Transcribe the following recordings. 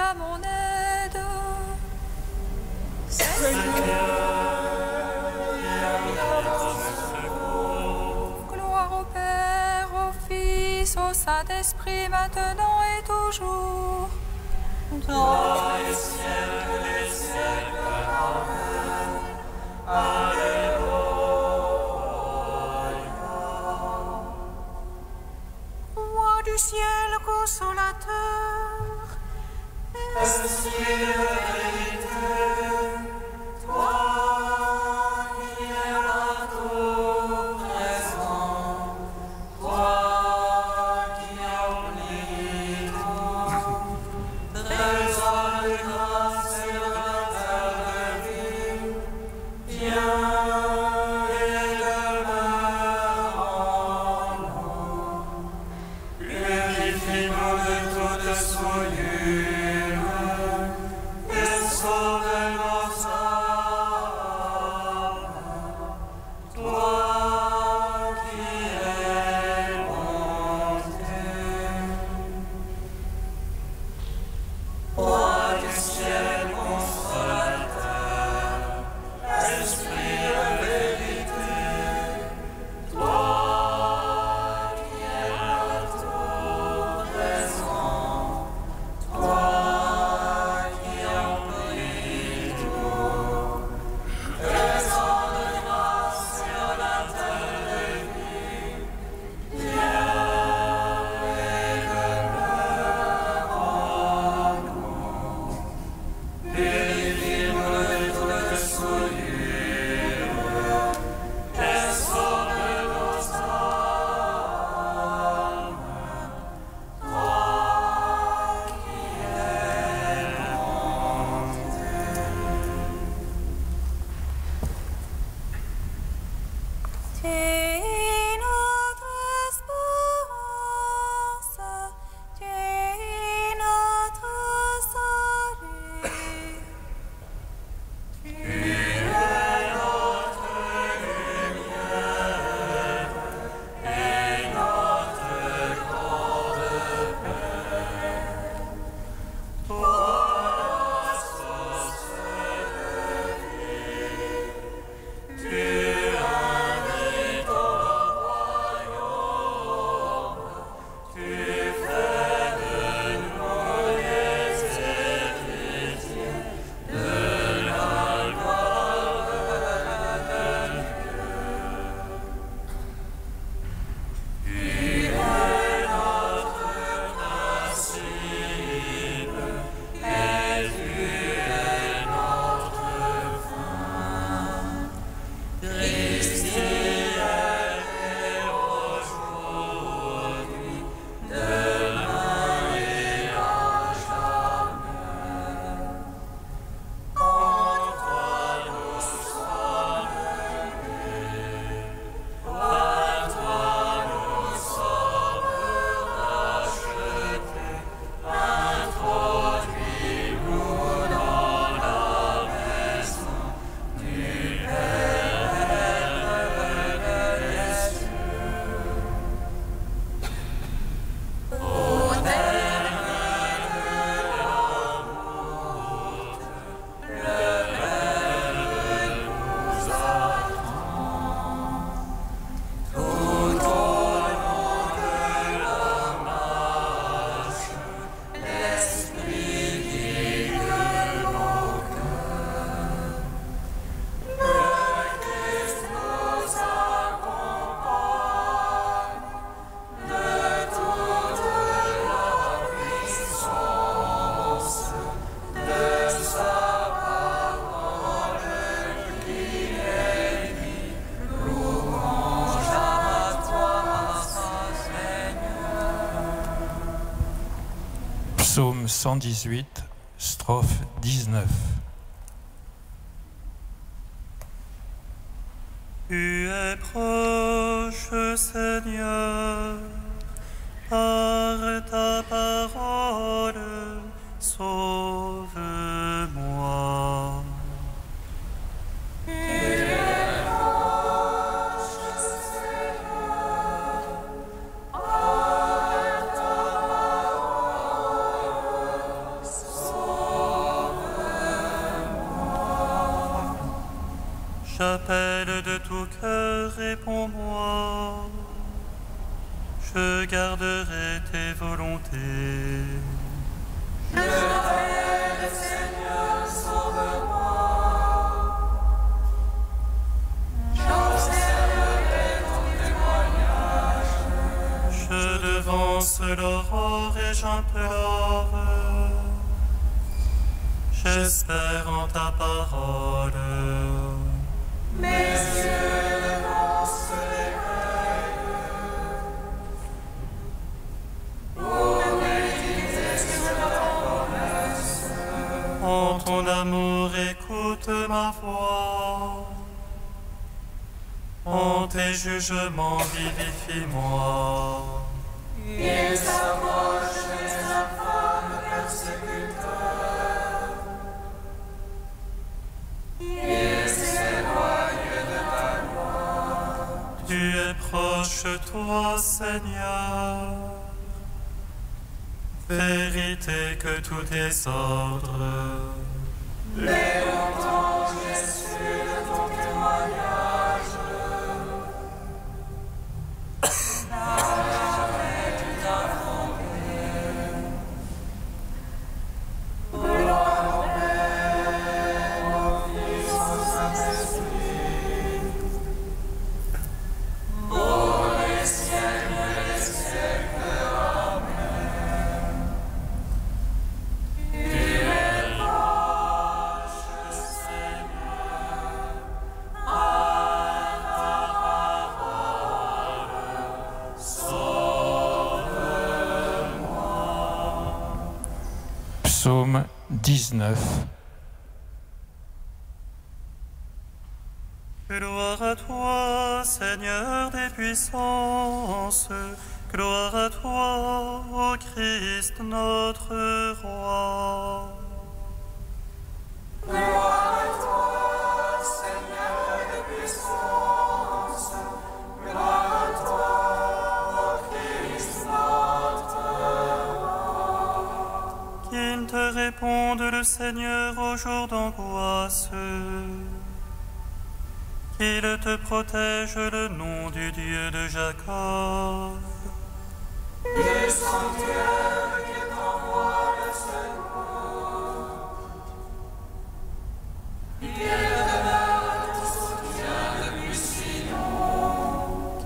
à mon aide. Gloire au Père, au Fils, au Saint-Esprit, maintenant et toujours. Dans les siècles des siècles. Amen. Alléluia. Roi du ciel consolateur, Esprit de vérité, toi qui es partout présent, toi qui oublies tout, trésor de grâce et de vie, viens et demeure en nous. Purifie-nous de toute souillure et sauve nos âmes. Toi qui es bonté. Roi du ciel consolateur, Esprit de vérité, toi qui es partout présent, toi qui emplis tout, trésor de grâce et en la terre de vie, viens et demeure en nous. Purifie-nous de toute souillure et sauve nos âmes. Toi qui es bonté. tu es notre espérance, tu es notre salut. Tu es notre lumière et notre grande paix. Toi, la source de vie, tu invites au royaume, tu fais de nous les héritiers de la gloire de Dieu. Tu es notre principe et tu es notre fin. Christ hier et aujourd'hui, demain et à jamais. En toi nous sommes nés, par toi nous sommes rachetés, introduis-nous dans la maison du Père des cieux. Au terme de la route, le Verbe nous attend. Tout au long de la marche, l'Esprit guide nos cœurs. Le Christ nous accompagne de toute la puissance de sa parole qui est vie. Louange à toi, Saint Seigneur. Psaume 118, strophe 19. Tu es proche, Seigneur, par ta parole, sauve-moi. Tu es proche, Seigneur, par ta parole, sauve-moi. toi. Je garderai tes volontés. Je t'appelle, Seigneur, sauve-moi. J'observerai ton témoignage. Je devance l'aurore et j'implore. J'espère en ta parole. Mes yeux devancent l'éveil. Pour méditer sur ta promesse. En ton amour, écoute ma voix. En tes jugements, vivifie-moi. Ils s'approchent des infâmes persécuteurs. Ils s'éloignent de ta gloire. Tu es proche, toi, Seigneur. Vérité que tout désordre. Dès longtemps j'ai su de ton témoignage. Jamais tu t'as trompé. Gloire au Père, au Fils, au Saint-Esprit. Pour les siècles des siècles. Amen. Tu es proche, Seigneur, à ta parole, sauve-moi. Psaume 19. Gloire à toi, Seigneur des puissances. Gloire à toi, ô Christ notre roi. Gloire à toi, Seigneur des puissances. Gloire à toi, ô Christ notre roi. Qu'il te réponde le Seigneur au jour d'angoisse. Qu'il te protège le nom du Dieu de Jacob. Du sanctuaire qui t'envoie le secours. Il demeure ton soutien depuis Sion.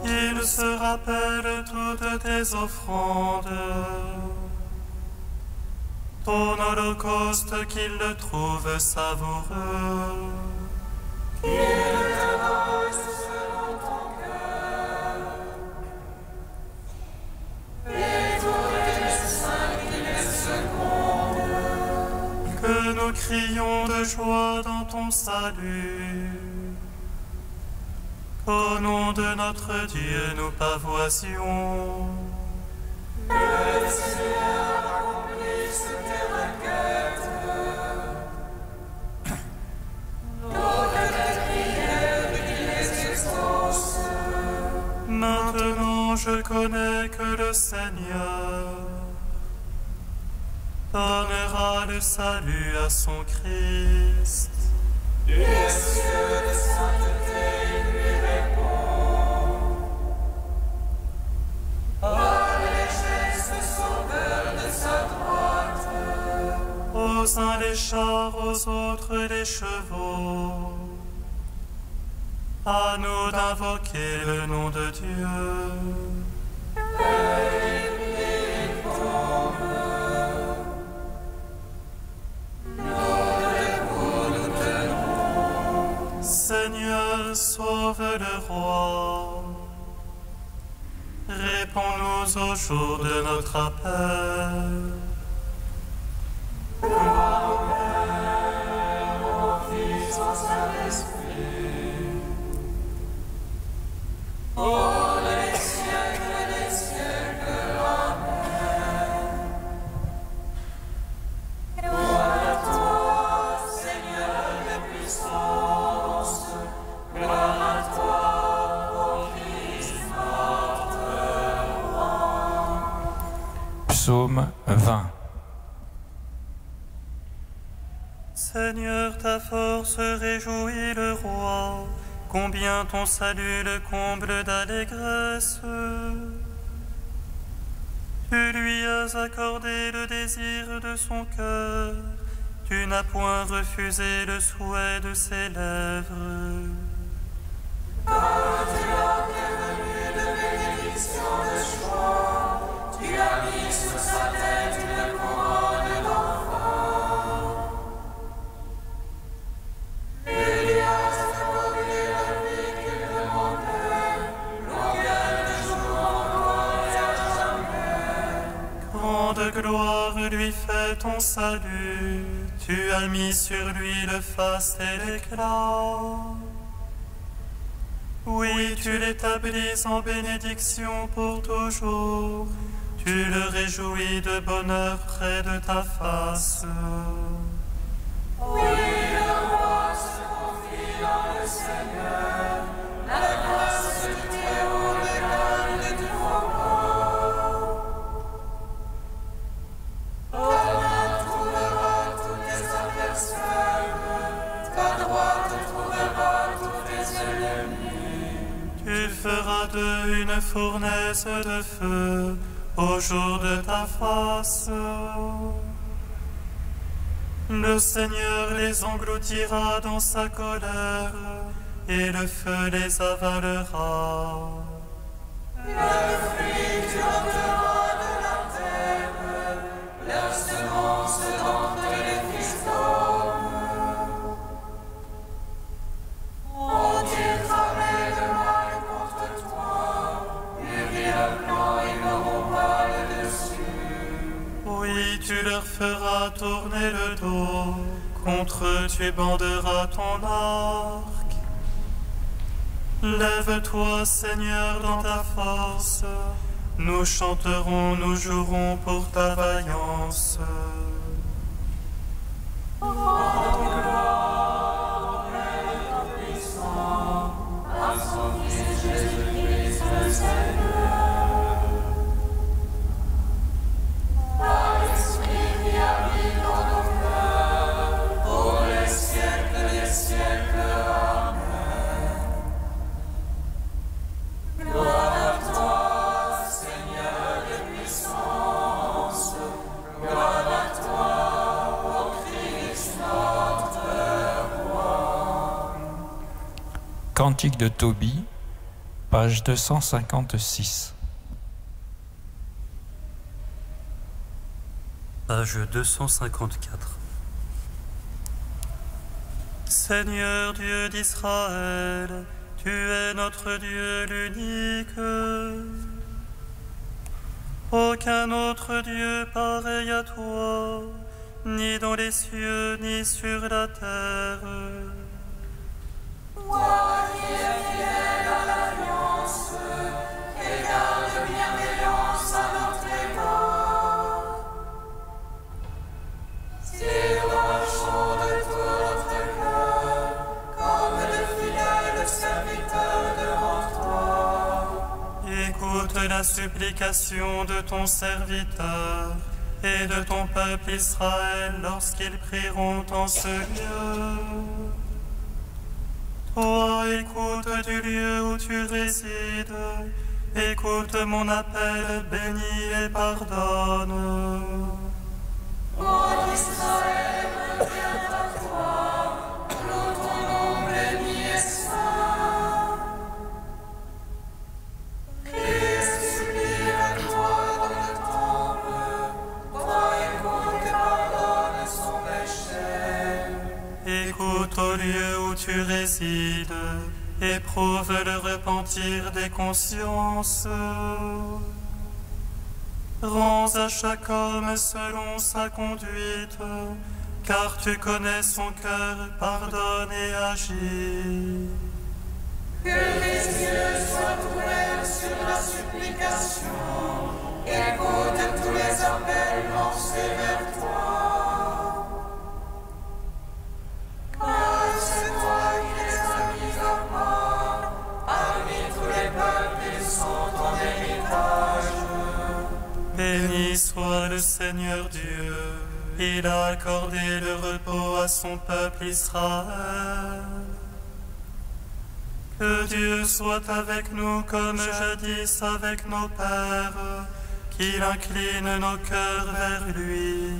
Qu'il se rappelle toutes tes offrandes. Ton holocauste, qu'il le trouve savoureux. Il te range selon ton cœur. Et tous les saints qui les secondent. Que nous crions de joie dans ton salut. Qu'au nom de notre Dieu nous pavoisions. Que le Seigneur accomplisse tes requêtes. D'autres tes prières qui les exauce. Maintenant je connais que le Seigneur donnera le salut à son Christ. Des cieux de sainteté il lui répond. Par les gestes sauveurs de sa droite. Aux uns les chars, aux autres les chevaux. À nous d'invoquer le nom de Dieu. Seigneur, sauve le roi. Réponds-nous au jour de notre appel. Gloire au Père, au Fils, au Saint-Esprit. Pour les siècles des siècles. Amen. Gloire à toi, Seigneur des puissances. Gloire à toi, ô Christ notre roi. Psaume 20. Seigneur, ta force réjouit le roi. combien ton salut le comble d'allégresse. Tu lui as accordé le désir de son cœur, tu n'as point refusé le souhait de ses lèvres. Quand tu as prévenu de bénédiction de joie, tu as mis sur sa tête une couronne d'enfant. Tu lui as accordé la vie qu'il demandait, longueur de jour encore et à jamais. Grande gloire lui fait ton salut, tu as mis sur lui le faste et l'éclat. Oui, tu l'établis en bénédiction pour toujours, tu le réjouis de bonheur près de ta face. Oui, le roi se confie dans le Seigneur, la grâce du Très-Haut le garde du faucon. Ta main trouvera tous tes adversaires, ta droite trouvera tous tes ennemis. Tu feras d'eux une fournaise de feu au jour de ta face. Le Seigneur les engloutira dans sa colère, et le feu les avalera. Le fruit tu ôteras de la terre, leur semence d'entre les fils d'hommes. On-ils tramait le mal contre toi, mûrit le plan, ils n'auront pas le dessus. Oui, tu leur feras tourner le dos, contre eux tu banderas ton arc. Lève-toi, Seigneur, dans ta force, nous chanterons, nous jouerons pour ta vaillance. Cantique de Tobie, page 256. Page 254. Seigneur Dieu d'Israël, tu es notre Dieu l'unique. Aucun autre Dieu pareil à toi, ni dans les cieux, ni sur la terre. Toi qui es fidèle à l'alliance, et garde bienveillance à notre égard. S'il marchons de tout notre cœur, comme de fidèles serviteurs devant toi. Écoute la supplication de ton serviteur et de ton peuple Israël lorsqu'ils prieront en ce lieu. Toi, écoute du lieu où tu résides, écoute mon appel, bénis et pardonne. Ô Israël, reviens à toi, nous ton nom béni et saint. Christ supplie à toi dans le temple, toi écoute et pardonne son péché. Écoute au lieu où tu résides, éprouve le repentir des consciences. Rends à chaque homme selon sa conduite, car tu connais son cœur, pardonne et agis. Que les yeux soient ouverts sur la supplication, écoute tous les appels lancés vers toi. Car c'est toi qui les as mis à part, parmi tous les peuples ils sont ton héritage. Béni soit le Seigneur Dieu, il a accordé le repos à son peuple Israël. Que Dieu soit avec nous comme jadis avec nos pères, qu'il incline nos cœurs vers lui.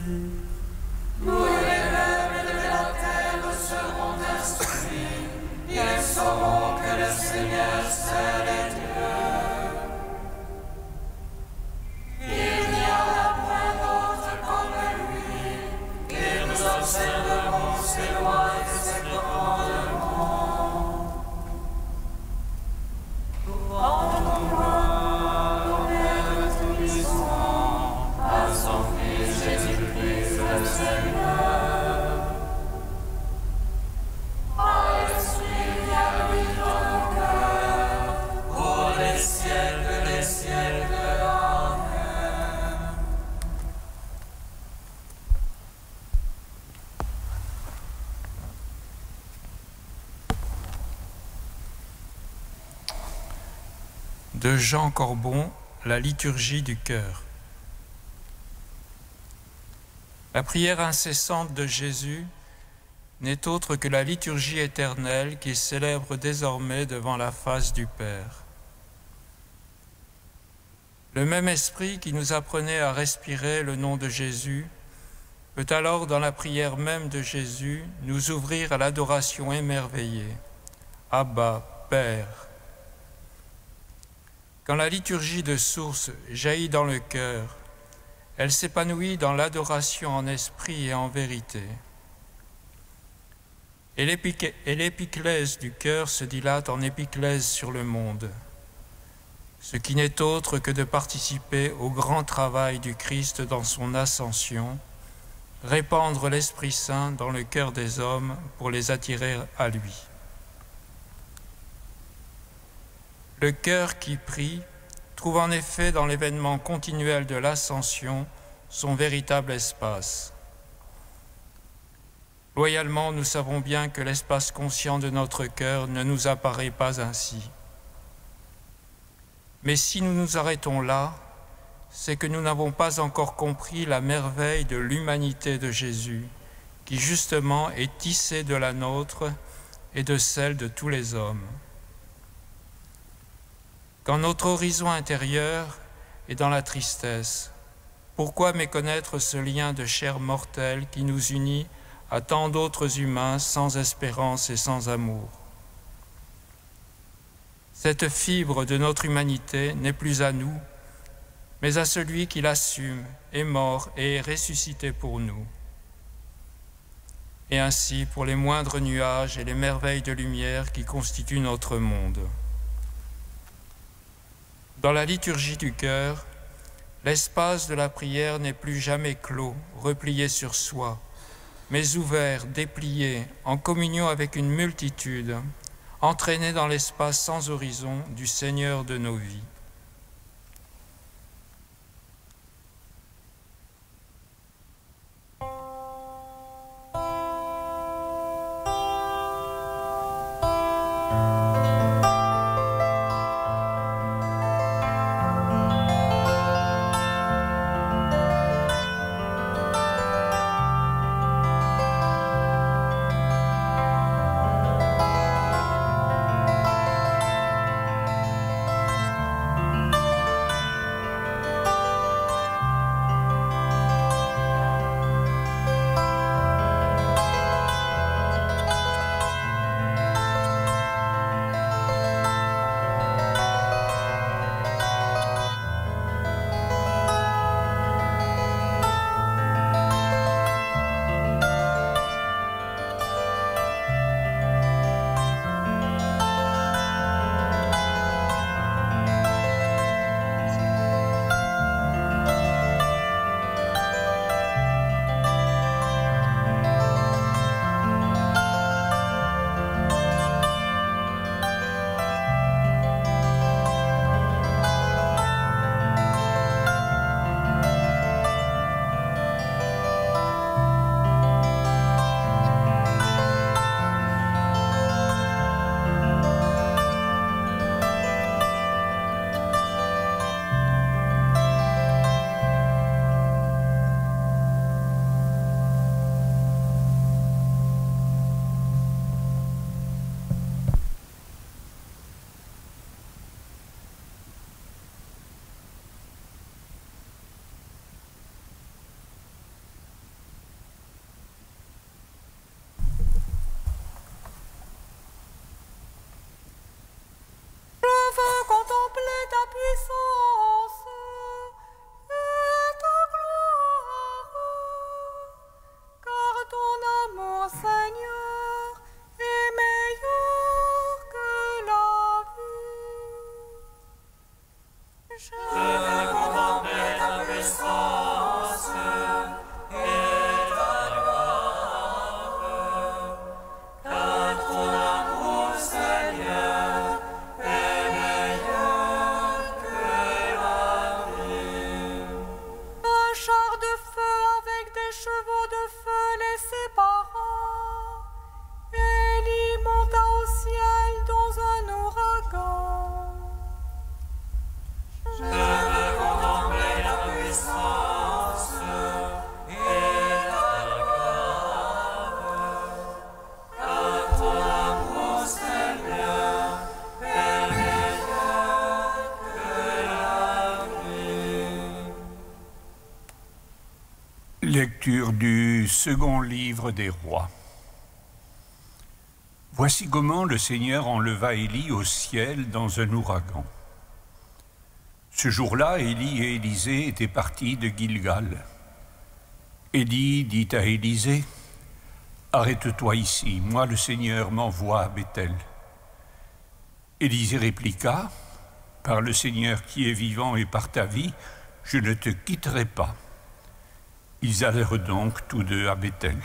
Nous et les peuples de la terre seront instruits, ils sauront que le Seigneur seul est Dieu. Il n'y a point d'autre comme lui, et nous observerons ses lois et ses commandements. Rendons-nous, Père Tout-Puissant, à son Fils Jésus-Christ le Seigneur. Par l'Esprit qui habite dans nos cœurs, pour les siècles des siècles. Amen. De Jean Corbon, la liturgie du cœur. La prière incessante de Jésus n'est autre que la liturgie éternelle qu'il célèbre désormais devant la face du Père. Le même esprit qui nous apprenait à respirer le nom de Jésus peut alors, dans la prière même de Jésus, nous ouvrir à l'adoration émerveillée. Abba, Père. Quand la liturgie de source jaillit dans le cœur, elle s'épanouit dans l'adoration en esprit et en vérité. Et l'épiclèse du cœur se dilate en épiclèse sur le monde, ce qui n'est autre que de participer au grand travail du Christ dans son ascension, répandre l'Esprit Saint dans le cœur des hommes pour les attirer à lui. Le cœur qui prie trouve en effet dans l'événement continuel de l'ascension son véritable espace. Loyalement, nous savons bien que l'espace conscient de notre cœur ne nous apparaît pas ainsi. Mais si nous nous arrêtons là, c'est que nous n'avons pas encore compris la merveille de l'humanité de Jésus, qui justement est tissée de la nôtre et de celle de tous les hommes. Quand notre horizon intérieur est dans la tristesse, pourquoi méconnaître ce lien de chair mortelle qui nous unit à tant d'autres humains sans espérance et sans amour? Cette fibre de notre humanité n'est plus à nous, mais à celui qui l'assume, est mort et est ressuscité pour nous. Et ainsi pour les moindres nuages et les merveilles de lumière qui constituent notre monde. Dans la liturgie du cœur, l'espace de la prière n'est plus jamais clos, replié sur soi, mais ouvert, déplié, en communion avec une multitude, entraîné dans l'espace sans horizon du Seigneur de nos vies. puissance et ta gloire, car ton amour, Seigneur, est meilleur que la vie. Je veux contempler ta puissance et ta gloire, car ton amour, Seigneur, est meilleur que la vie. Un char de feu avec des chevaux de feu les séparant, Élie monta au ciel dans un ouragan. Je veux contempler la puissance et ta gloire, car ton amour, Seigneur, est meilleur que la vie. Lecture du second livre des rois. Voici comment le Seigneur enleva Élie au ciel dans un ouragan. Ce jour-là, Élie et Élisée étaient partis de Gilgal. Élie dit à Élisée, « Arrête-toi ici, moi le Seigneur m'envoie à Béthel. » Élisée répliqua, « Par le Seigneur qui est vivant et par ta vie, je ne te quitterai pas. » Ils allèrent donc tous deux à Béthel.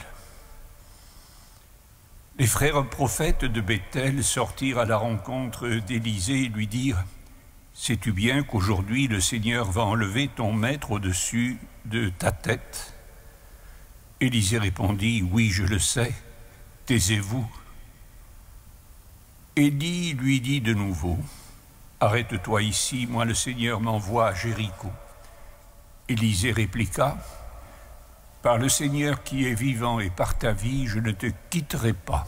Les frères prophètes de Béthel sortirent à la rencontre d'Élisée et lui dirent, « Sais-tu bien qu'aujourd'hui le Seigneur va enlever ton maître au-dessus de ta tête ?» Élisée répondit, « Oui, je le sais, taisez-vous. » Élie lui dit de nouveau, « Arrête-toi ici, moi le Seigneur m'envoie à Jéricho. » Élisée répliqua, « Par le Seigneur qui est vivant et par ta vie, je ne te quitterai pas. »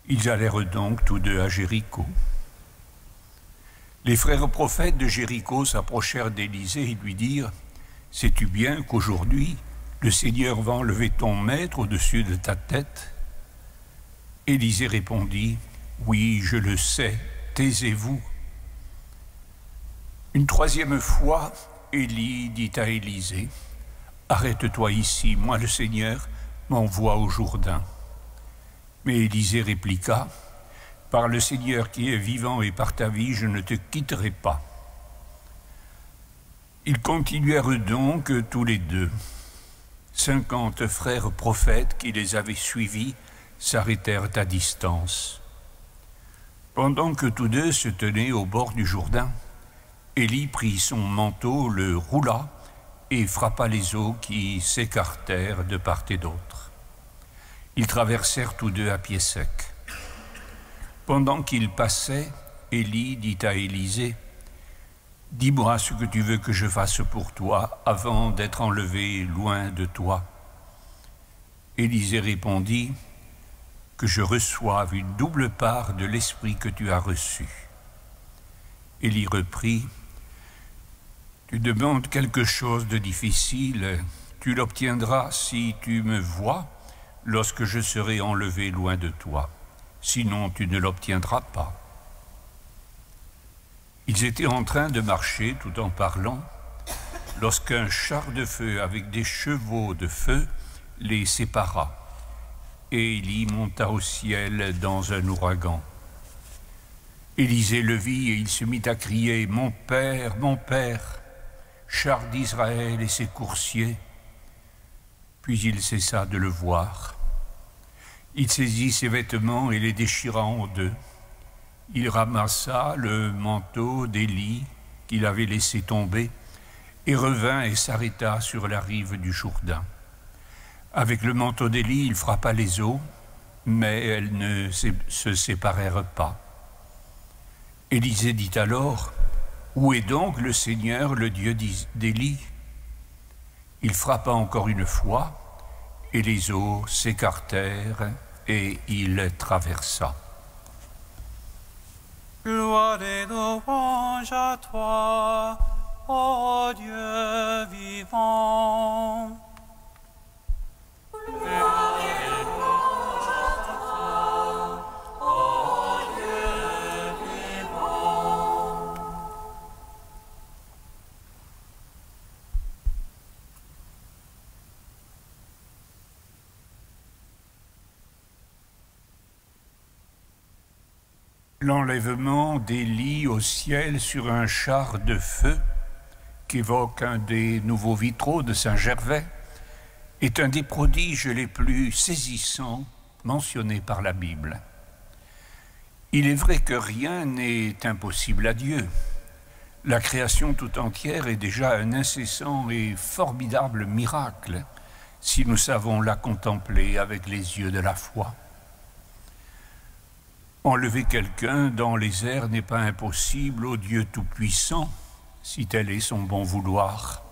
Ils allèrent donc tous deux à Jéricho. Les frères prophètes de Jéricho s'approchèrent d'Élisée et lui dirent, « Sais-tu bien qu'aujourd'hui, le Seigneur va enlever ton maître au-dessus de ta tête ?» Élisée répondit, « Oui, je le sais, taisez-vous. » Une troisième fois, Élie dit à Élisée, « Arrête-toi ici, moi le Seigneur m'envoie au Jourdain. » Mais Élisée répliqua, « Par le Seigneur qui est vivant et par ta vie, je ne te quitterai pas. » Ils continuèrent donc tous les deux. 50 frères prophètes qui les avaient suivis s'arrêtèrent à distance. Pendant que tous deux se tenaient au bord du Jourdain, Élie prit son manteau, le roula et frappa les eaux qui s'écartèrent de part et d'autre. Ils traversèrent tous deux à pied sec. Pendant qu'ils passaient, Élie dit à Élisée, « Dis-moi ce que tu veux que je fasse pour toi avant d'être enlevé loin de toi. » Élisée répondit, « Que je reçoive une double part de l'esprit que tu as reçu. » Élie reprit, « Tu demandes quelque chose de difficile, tu l'obtiendras si tu me vois lorsque je serai enlevé loin de toi. Sinon tu ne l'obtiendras pas. » Ils étaient en train de marcher tout en parlant, lorsqu'un char de feu avec des chevaux de feu les sépara, et Élie monta au ciel dans un ouragan. Élisée le vit et il se mit à crier, « Mon père, char d'Israël et ses coursiers !» Puis il cessa de le voir. Il saisit ses vêtements et les déchira en deux. Il ramassa le manteau d'Élie qu'il avait laissé tomber et revint et s'arrêta sur la rive du Jourdain. Avec le manteau d'Élie, il frappa les eaux, mais elles ne se séparèrent pas. Élisée dit alors, « Où est donc le Seigneur, le Dieu d'Élie ?» Il frappa encore une fois, et les eaux s'écartèrent, et il traversa. Gloire et louange à toi, ô Dieu vivant. Gloire et louange à toi, ô Dieu vivant. l'enlèvement d'Élie au ciel sur un char de feu, qu'évoque un des nouveaux vitraux de Saint-Gervais, est un des prodiges les plus saisissants mentionnés par la Bible. Il est vrai que rien n'est impossible à Dieu. La création tout entière est déjà un incessant et formidable miracle si nous savons la contempler avec les yeux de la foi. Enlever quelqu'un dans les airs n'est pas impossible au Dieu Tout-Puissant, si tel est son bon vouloir.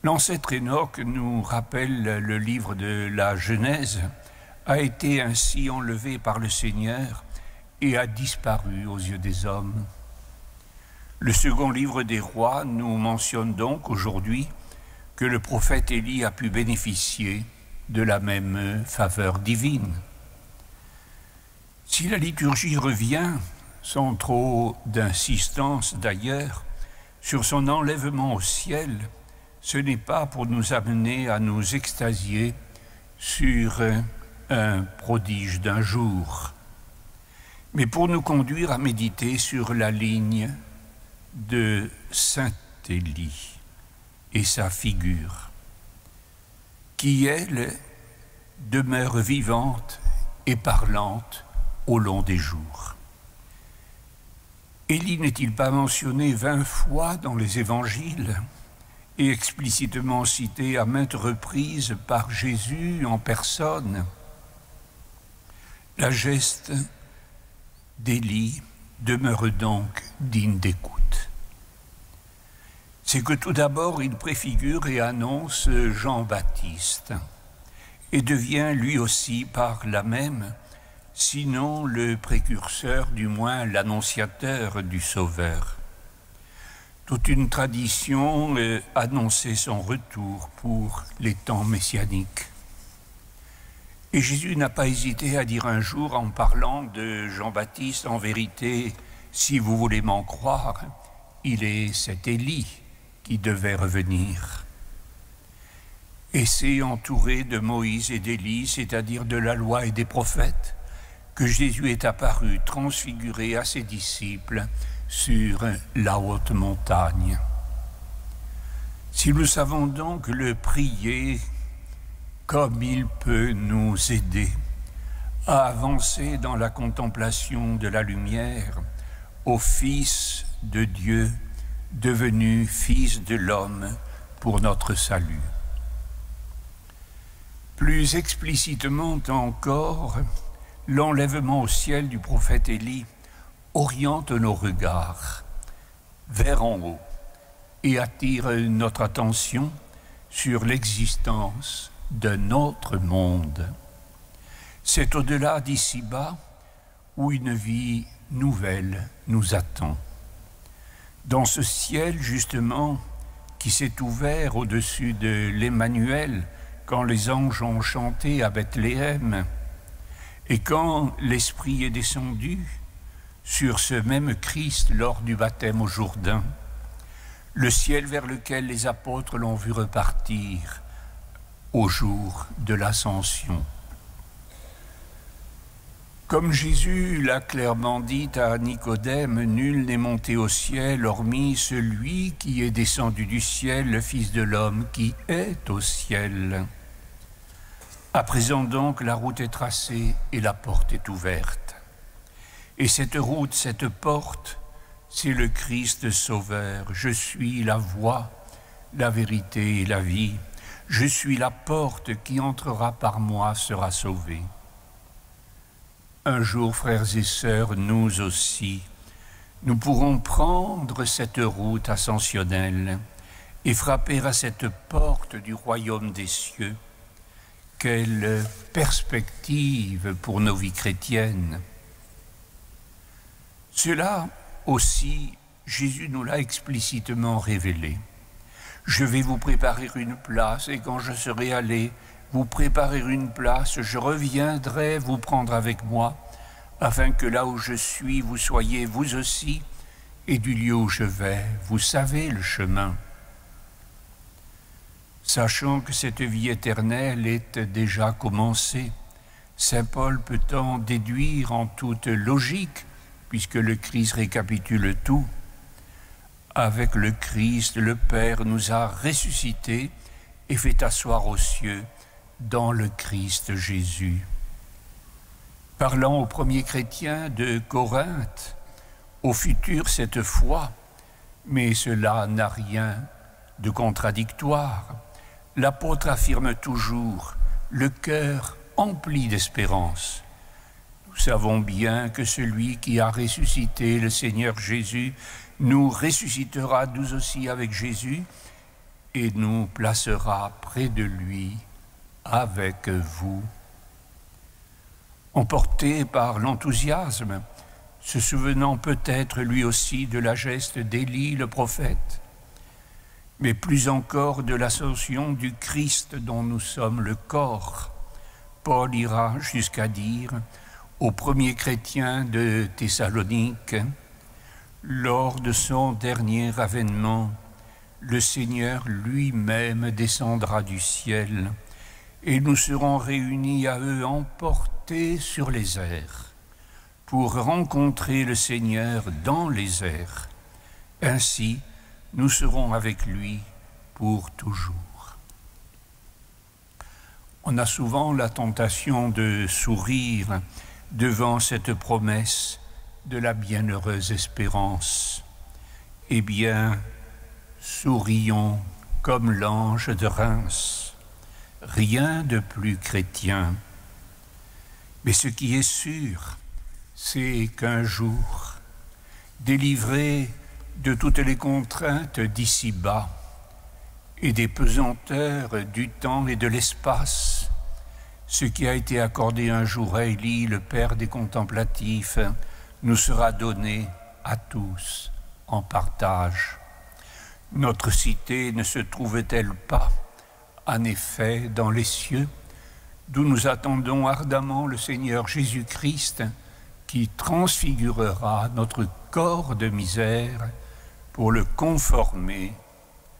L'ancêtre Enoch, nous rappelle le livre de la Genèse, a été ainsi enlevé par le Seigneur et a disparu aux yeux des hommes. Le second livre des rois nous mentionne donc aujourd'hui que le prophète Élie a pu bénéficier de la même faveur divine. Si la liturgie revient, sans trop d'insistance d'ailleurs, sur son enlèvement au ciel, ce n'est pas pour nous amener à nous extasier sur un prodige d'un jour, mais pour nous conduire à méditer sur la ligne de Saint Élie et sa figure, qui, elle, demeure vivante et parlante au long des jours. Élie n'est-il pas mentionné 20 fois dans les évangiles et explicitement cité à maintes reprises par Jésus en personne? La geste d'Élie demeure donc digne d'écoute. C'est que tout d'abord il préfigure et annonce Jean-Baptiste et devient lui aussi par là même, sinon le précurseur, du moins l'annonciateur du Sauveur. Toute une tradition annonçait son retour pour les temps messianiques. Et Jésus n'a pas hésité à dire un jour, en parlant de Jean-Baptiste, en vérité, si vous voulez m'en croire, il est cet Élie qui devait revenir. Et c'est entouré de Moïse et d'Élie, c'est-à-dire de la loi et des prophètes, que Jésus est apparu transfiguré à ses disciples sur la haute montagne. Si nous savons donc le prier comme il peut nous aider à avancer dans la contemplation de la lumière au Fils de Dieu, devenu Fils de l'homme pour notre salut. Plus explicitement encore, l'enlèvement au ciel du prophète Élie oriente nos regards vers en haut et attire notre attention sur l'existence d'un autre monde. C'est au-delà d'ici-bas où une vie nouvelle nous attend. Dans ce ciel, justement, qui s'est ouvert au-dessus de l'Emmanuel quand les anges ont chanté à Bethléem, et quand l'Esprit est descendu sur ce même Christ lors du baptême au Jourdain, le ciel vers lequel les apôtres l'ont vu repartir au jour de l'Ascension. Comme Jésus l'a clairement dit à Nicodème, nul n'est monté au ciel hormis celui qui est descendu du ciel, le Fils de l'homme qui est au ciel. À présent donc, la route est tracée et la porte est ouverte. Et cette route, cette porte, c'est le Christ Sauveur. Je suis la voie, la vérité et la vie. Je suis la porte, qui entrera par moi sera sauvé. Un jour, frères et sœurs, nous aussi, nous pourrons prendre cette route ascensionnelle et frapper à cette porte du royaume des cieux. Quelle perspective pour nos vies chrétiennes! Cela aussi, Jésus nous l'a explicitement révélé. Je vais vous préparer une place, et quand je serai allé vous préparer une place, je reviendrai vous prendre avec moi, afin que là où je suis, vous soyez vous aussi, et du lieu où je vais, vous savez le chemin. Sachant que cette vie éternelle est déjà commencée, Saint Paul peut en déduire en toute logique, puisque le Christ récapitule tout. Avec le Christ, le Père nous a ressuscités et fait asseoir aux cieux dans le Christ Jésus. Parlant aux premiers chrétiens de Corinthe, aux futurs cette foi, mais cela n'a rien de contradictoire. L'apôtre affirme toujours le cœur empli d'espérance. Nous savons bien que celui qui a ressuscité le Seigneur Jésus nous ressuscitera nous aussi avec Jésus et nous placera près de lui avec vous. Emporté par l'enthousiasme, se souvenant peut-être lui aussi de la geste d'Élie le prophète, mais plus encore de l'ascension du Christ dont nous sommes le corps, Paul ira jusqu'à dire aux premiers chrétiens de Thessalonique: lors de son dernier avènement, le Seigneur lui-même descendra du ciel et nous serons réunis à eux emportés sur les airs pour rencontrer le Seigneur dans les airs. Ainsi, nous serons avec lui pour toujours. On a souvent la tentation de sourire devant cette promesse de la bienheureuse espérance. Eh bien, sourions comme l'ange de Reims. Rien de plus chrétien. Mais ce qui est sûr, c'est qu'un jour, délivrés de toutes les contraintes d'ici-bas et des pesanteurs du temps et de l'espace, ce qui a été accordé un jour à Élie, le père des contemplatifs, nous sera donné à tous en partage. Notre cité ne se trouvait-elle pas, en effet, dans les cieux, d'où nous attendons ardemment le Seigneur Jésus-Christ, qui transfigurera notre corps de misère pour le conformer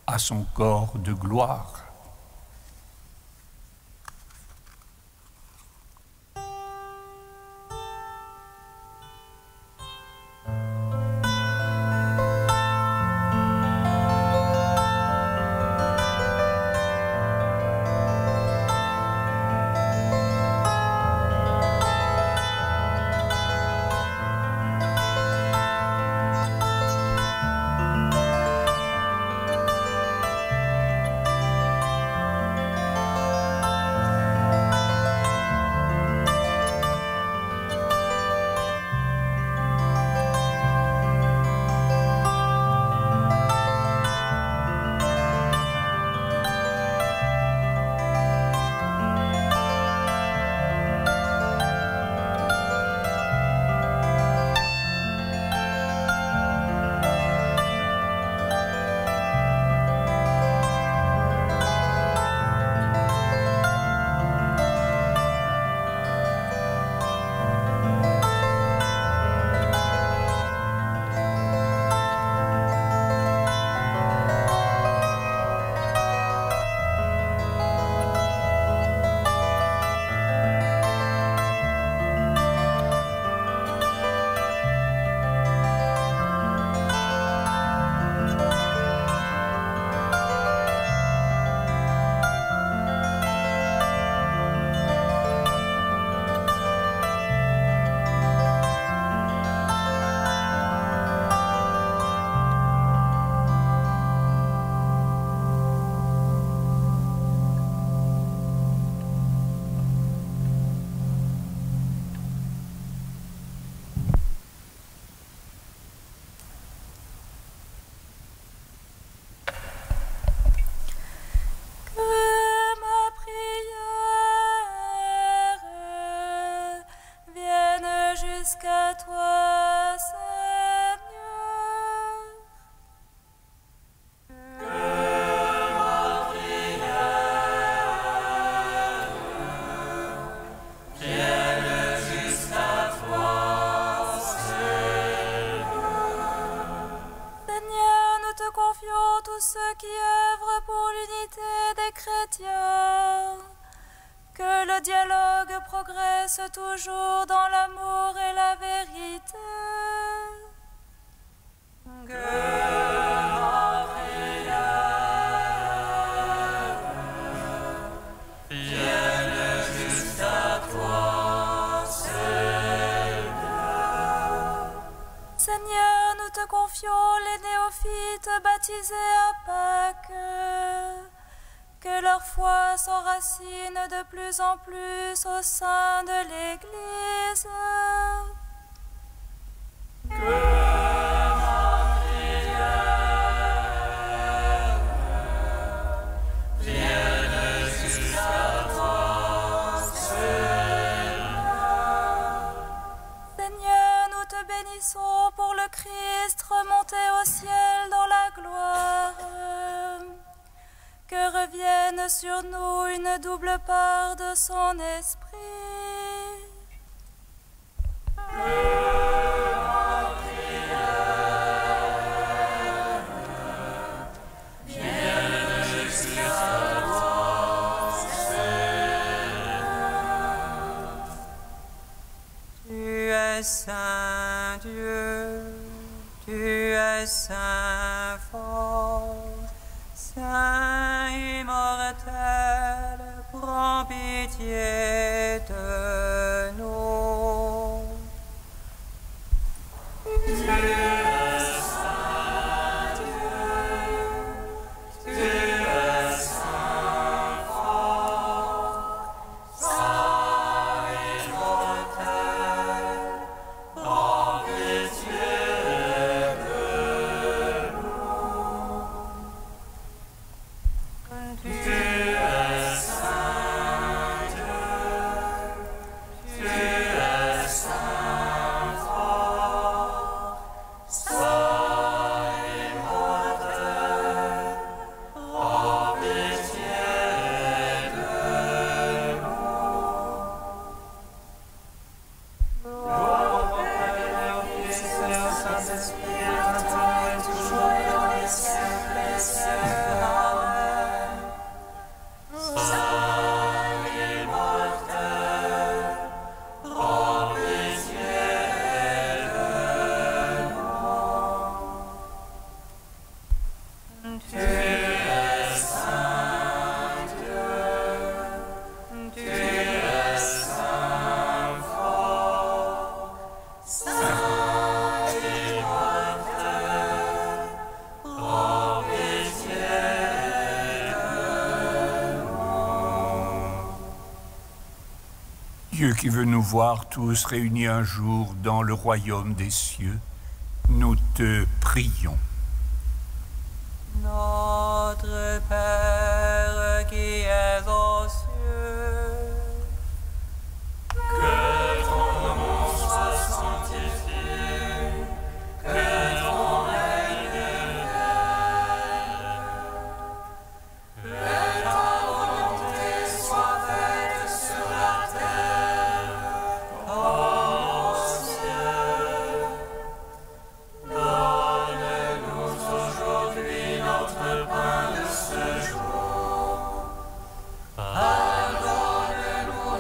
à son corps de gloire. jusqu'à toi, Seigneur. Que ma prière vienne jusqu'à toi, Seigneur. Seigneur, nous te confions tous ceux qui œuvrent pour l'unité des chrétiens. Que le dialogue progresse toujours dans l'amour et la vérité. Seigneur, nous te confions les néophytes baptisés à Pâques. Que leur foi s'enracine de plus en plus au sein de l'Église. Seigneur, nous te bénissons pour le Christ remonté au ciel dans la gloire. Que revienne sur nous une double part de son esprit. Tu es saint Dieu, tu es saint fort, Saint immortel, prends pitié de nous. Tu es saint Dieu, tu es saint fort, Saint immortel, prends pitié de nous. Tu es saint Dieu, tu es saint fort, Saint immortel, prends pitié de nous. Gloire au Père, au Fils et au Saint-Esprit, maintenant et toujours et dans les siècles des siècles. Amen. Saint immortel, prends pitié de nous. Tu es saint Dieu, tu es saint fort, Saint immortel, prends pitié de nous. Dieu qui veut nous voir tous réunis un jour dans le royaume des cieux, nous te prions. Notre Père qui es aux cieux, Que ton nom soit sanctifié, que ton règne vienne, que ta volonté soit faite sur la terre comme au ciel. Donne-nous aujourd'hui notre pain de ce jour. Pardonne-nous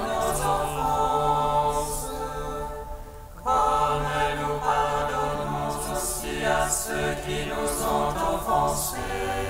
nos offenses, comme nous pardonnons aussi à ceux qui nous ont offensés.